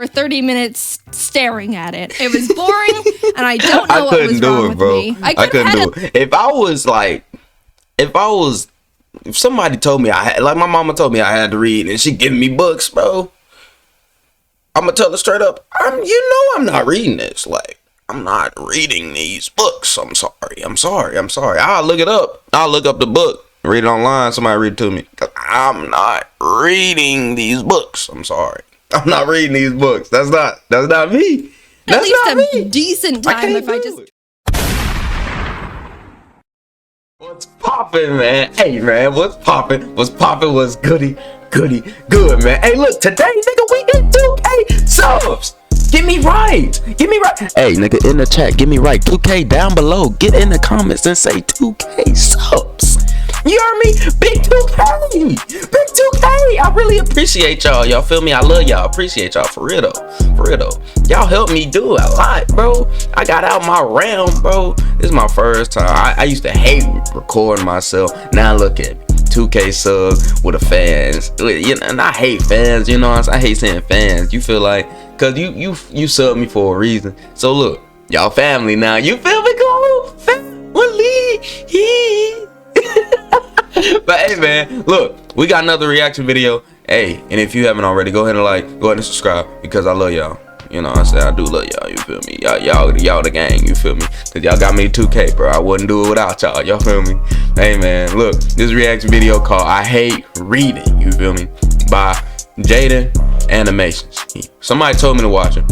for 30 minutes staring at it. It was boring, and I don't know what was wrong with me. I couldn't do it. If somebody told me I had, like my mama told me I had to read, and she giving me books, bro, I'm gonna tell her straight up, I'm not reading this. Like, I'm not reading these books. I'm sorry. I'll look it up. I'll look up the book, read it online. Somebody read it to me. 'Cause I'm not reading these books. I'm sorry. I'm not reading these books. That's not me. At least a decent time if I just... What's poppin', man? Hey, man, what's poppin'? What's goody, good, man. Hey, look, today, nigga, we hit 2K subs. Get me right. Hey, nigga, in the chat, get me right. 2K down below. Get in the comments and say 2K subs. You heard me? Big 2K. I really appreciate y'all. Y'all feel me? I love y'all. Appreciate y'all for real though. Y'all helped me do a lot, bro. I got out my realm, bro. This is my first time. I used to hate recording myself. Now look at me. 2K subs with the fans. You know, and I hate fans, you know what I'm saying? I hate saying fans. You feel like, cause you sub me for a reason. So look, y'all family now. You feel me? Go family. But hey, man, look, we got another reaction video. Hey, and if you haven't already, go ahead and subscribe, because I love y'all. You know what I'm saying? I do love y'all, you feel me? Y'all the gang, you feel me? Cause y'all got me 2K, bro. I wouldn't do it without y'all feel me? Hey, man, look, this reaction video called I Hate Reading, you feel me? By Jaiden Animations. Somebody told me to watch it.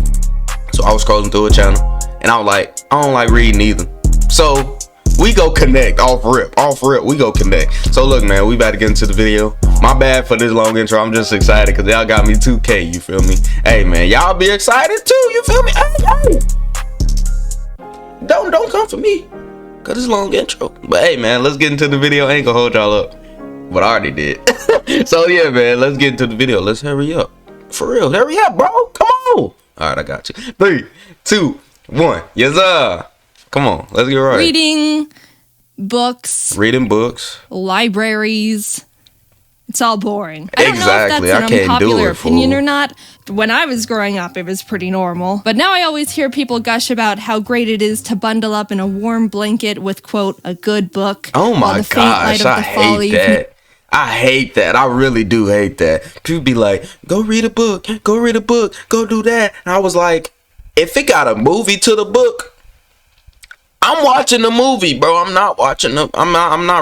So I was scrolling through a channel, and I was like, I don't like reading either. So we go connect off rip, we go connect. So look, man, we about to get into the video. My bad for this long intro. I'm just excited because y'all got me 2K, you feel me? Hey, man, y'all be excited too, you feel me? Hey. Don't come for me, cause it's a long intro. But hey, man, let's get into the video. I ain't gonna hold y'all up, but I already did. So yeah, man, let's get into the video. Let's hurry up. For real, hurry up, bro. Come on. All right, I got you. 3, 2, 1. Yes, sir. Come on, let's get right. Reading books, libraries. It's all boring. I don't know if that's an unpopular opinion or not. When I was growing up, it was pretty normal. But now I always hear people gush about how great it is to bundle up in a warm blanket with, quote, a good book. Oh my gosh, I hate that. I hate that. I really do hate that. People be like, go read a book, go do that. And I was like, if it got a movie to the book, I'm watching the movie, bro. I'm not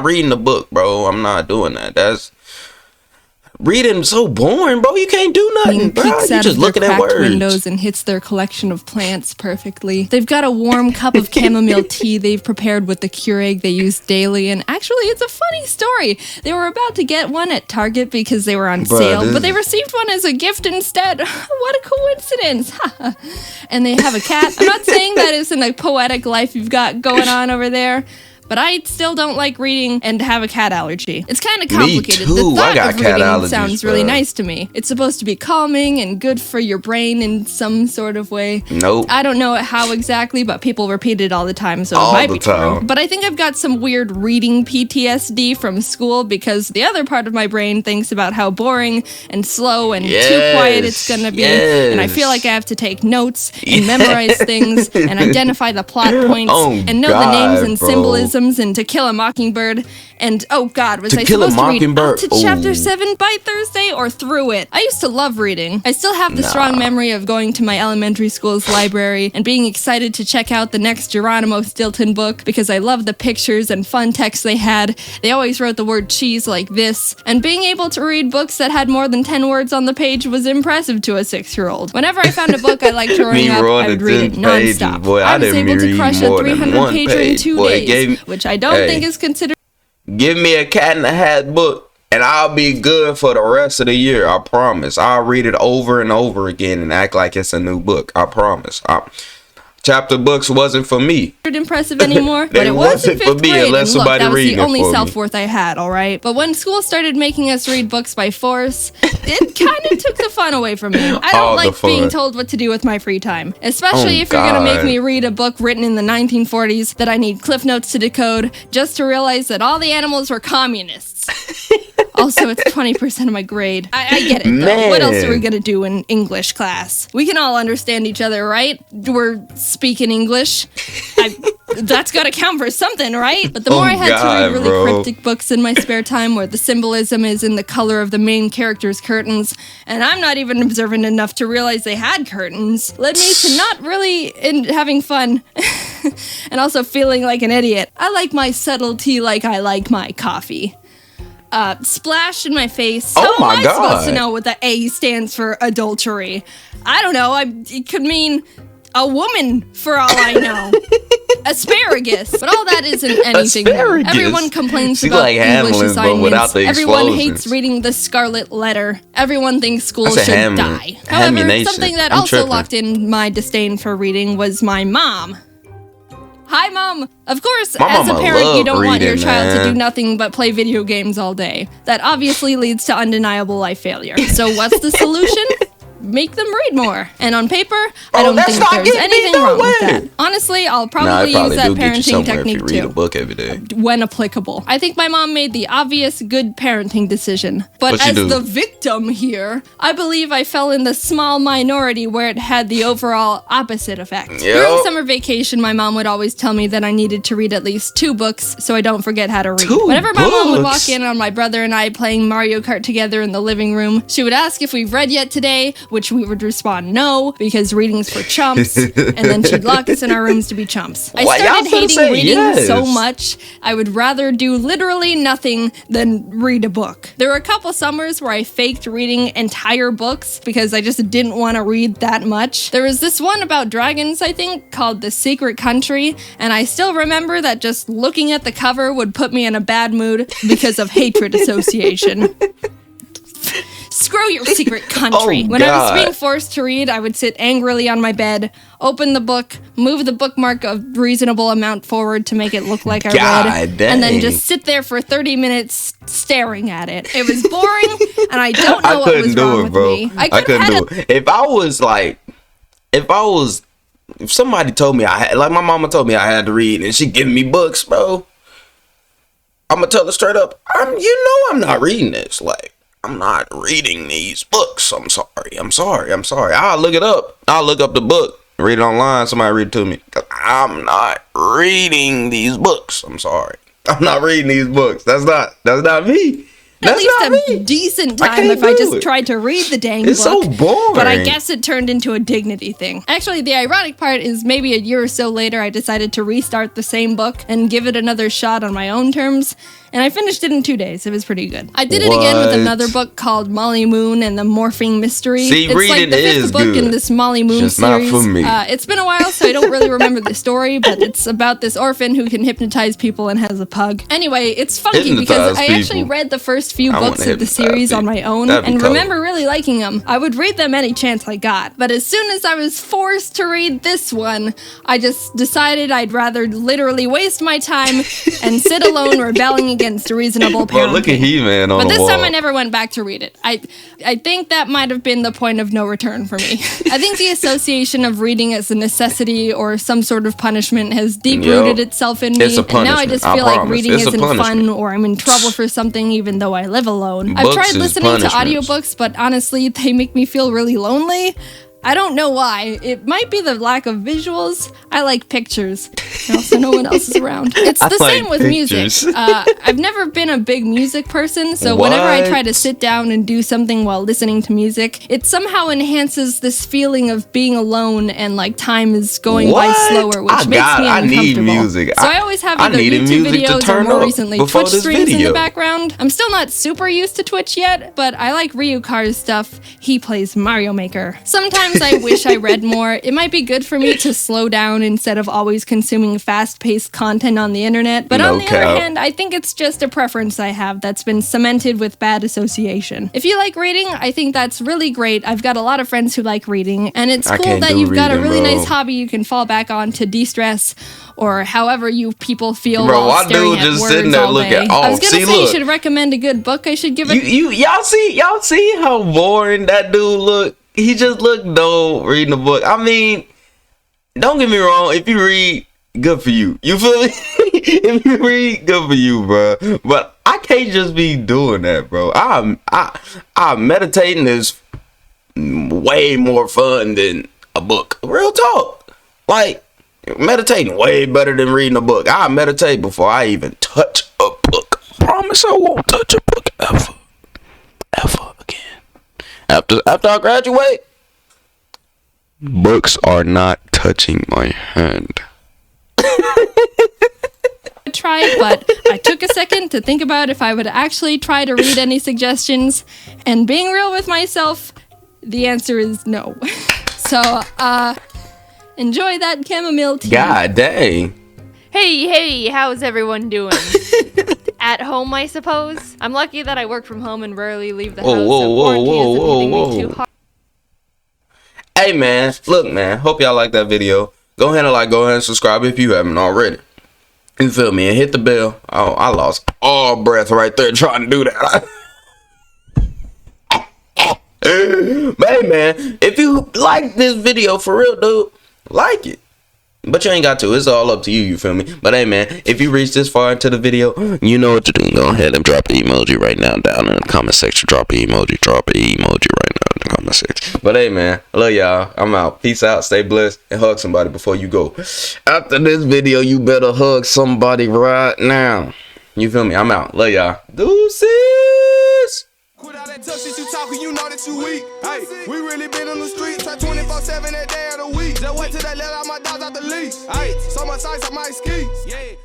reading the book, bro. I'm not doing that. That's reading so boring, bro. You can't do nothing, bro. You just looking at words. Windows and hits their collection of plants perfectly. They've got a warm cup of chamomile tea they've prepared with the Keurig they use daily. And actually, it's a funny story. They were about to get one at Target because they were on sale, but they received one as a gift instead. What a coincidence. And they have a cat. I'm not saying that isn't a poetic life you've got going on over there, but I still don't like reading and have a cat allergy. It's kind of complicated. Me too. The thought I got of cat reading allergies, sounds really nice to me. It's supposed to be calming and good for your brain in some sort of way. Nope. I don't know how exactly, but people repeat it all the time, so it might be true. But I think I've got some weird reading PTSD from school, because the other part of my brain thinks about how boring and slow and too quiet it's gonna be, and I feel like I have to take notes and memorize things and identify the plot points and know the names and symbolisms and To Kill a Mockingbird, and oh god, was I supposed to read up to chapter 7 by Thursday or through it? I used to love reading. I still have the strong memory of going to my elementary school's library and being excited to check out the next Geronimo Stilton book because I loved the pictures and fun text they had. They always wrote the word cheese like this, and being able to read books that had more than 10 words on the page was impressive to a 6-year-old. Whenever I found a book I liked growing up, I would read it non-stop. Boy, I was able to crush a 300-pager in 2 days, which I don't think is considered. Give me a Cat in the Hat book and I'll be good for the rest of the year. I promise. I'll read it over and over again and act like it's a new book. I promise. Chapter books wasn't for me. Impressive anymore, but it wasn't for me unless somebody read it. That was the only self-worth I had, all right? But when school started making us read books by force, it kind of took the fun away from me. I don't like being told what to do with my free time, especially if you're gonna make me read a book written in the 1940s that I need cliff notes to decode just to realize that all the animals were communists. Also, it's 20% of my grade. I get it, though. Man. What else are we gonna do in English class? We can all understand each other, right? We're speaking English. That's gotta count for something, right? But the more I had to read really cryptic books in my spare time where the symbolism is in the color of the main character's curtains, and I'm not even observant enough to realize they had curtains, led me to not really having fun. And also feeling like an idiot. I like my subtlety like I like my coffee. Splash in my face. How am I supposed to know what the A stands for adultery? I don't know. It could mean a woman for all I know. Asparagus. But all that isn't anything. Asparagus. Everyone complains She about like English Hamlin, but without assignments. the Everyone explosions. hates reading the Scarlet Letter. Everyone thinks school That's a should Hamlin. die. However, Hamunation. something that I'm also tripping. locked in my disdain for reading was my mom. Hi, Mom. Of course, My as a mama parent, you loved don't want your reading, child to man. do nothing but play video games all day. That obviously leads to undeniable life failure. So what's the solution? Make them read more. And on paper, I don't think there's anything wrong with that. Honestly, I'll probably use that parenting technique if you read a too, book every day. when applicable. I think my mom made the obvious good parenting decision. But What'd she as do? the victim here, I believe I fell in the small minority where it had the overall opposite effect. Yep. During summer vacation, my mom would always tell me that I needed to read at least 2 books so I don't forget how to read. Whenever my mom would walk in on my brother and I playing Mario Kart together in the living room, she would ask if we've read yet today, which we would respond no, because reading's for chumps, and then she'd lock us in our rooms to be chumps. I started hating reading so much, I would rather do literally nothing than read a book. There were a couple summers where I faked reading entire books because I just didn't want to read that much. There was this one about dragons, I think, called The Secret Country, and I still remember that just looking at the cover would put me in a bad mood because of hatred association. Screw your secret country. Oh, when I was God. being forced to read, I would sit angrily on my bed, open the book, move the bookmark a reasonable amount forward to make it look like I read, and then just sit there for 30 minutes staring at it. It was boring, and I don't know what was wrong with me. I couldn't do it. If somebody told me like my mama told me I had to read and she giving me books, bro, I'm gonna tell her straight up, I'm not reading this. Like, I'm not reading these books. I'm sorry. I'll look it up. I'll look up the book, read it online. Somebody read it to me. 'Cause I'm not reading these books. I'm sorry. I'm not reading these books. That's not me. At least a decent time if I just tried to read the dang book. It's so boring. But I guess it turned into a dignity thing. Actually, the ironic part is maybe a year or so later, I decided to restart the same book and give it another shot on my own terms. And I finished it in 2 days. It was pretty good. I did it again with another book called Molly Moon and the Morphing Mystery. See, it's like the 5th book in this Molly Moon just series. not for me. It's been a while, so I don't really remember the story, but it's about this orphan who can hypnotize people and has a pug. Anyway, it's funky because I actually read the first few books of the series on my own and remember really liking them. I would read them any chance I got, but as soon as I was forced to read this one, I just decided I'd rather literally waste my time and sit alone rebelling against a reasonable parenting. Well, look at He-Man on But the this wall. time I never went back to read it. I think that might have been the point of no return for me. I think the association of reading as a necessity or some sort of punishment has deep-rooted itself in me. It's a And now I punishment, just I feel like promise. reading It's a isn't fun punishment. or I'm in trouble for something even though I live alone. I've Books tried is listening to punishments. audiobooks, but honestly, they make me feel really lonely. I don't know why. It might be the lack of visuals. I like pictures. And also, no one else is around. It's the same with music. I've never been a big music person, so whenever I try to sit down and do something while listening to music, it somehow enhances this feeling of being alone and like time is going by slower, which makes me uncomfortable. I need music. So I always have I either needed YouTube music to videos or turn more up recently before Twitch this streams in the video. background. I'm still not super used to Twitch yet, but I like Ryukar's stuff. He plays Mario Maker. Sometimes I wish I read more. It might be good for me to slow down instead of always consuming fast-paced content on the internet. But on the other hand, I think it's just a preference I have that's been cemented with bad association. If you like reading, I think that's really great. I've got a lot of friends who like reading, and it's cool that you've got a really nice hobby you can fall back on to de-stress or however you people feel while staring at words all day. I was gonna say you should recommend a good book I should give it. Y'all see how boring that dude look? He just looked dull reading the book. I mean, don't get me wrong. If you read, good for you. You feel me? If you read, good for you, bro. But I I can't just be doing that, bro. I meditating is way more fun than a book. Real talk. Like, meditating way better than reading a book. I meditate before I even touch a book. I promise I won't touch a book ever again. After I graduate, books are not touching my hand. Try, but I took a second to think about if I would actually try to read any suggestions, and being real with myself, the answer is no. So, enjoy that chamomile tea. God dang. Hey, how's everyone doing? At home, I suppose? I'm lucky that I work from home and rarely leave the house, so quarantine isn't hitting me too hard. Hey man, look man, hope y'all like that video. Go ahead and subscribe if you haven't already. You feel me? And hit the bell. Oh, I lost all breath right there trying to do that. Hey man, if you like this video for real, dude, like it. But you ain't got to. It's all up to you, you feel me? But hey man, if you reach this far into the video, you know what to do. Go ahead and drop an emoji right now down in the comment section. Drop an emoji right now in the comment section. But hey man, I love y'all. I'm out. Peace out. Stay blessed and hug somebody before you go. After this video, you better hug somebody right now. You feel me? I'm out. Love y'all. Deuces. Quit all that tough shit you talking, you know that you weak. Hey, we really been on the streets, like 24/7 that day of the week. Just wait till they let all my dogs out the leash. Hey, so much ice, I might ski. Yeah.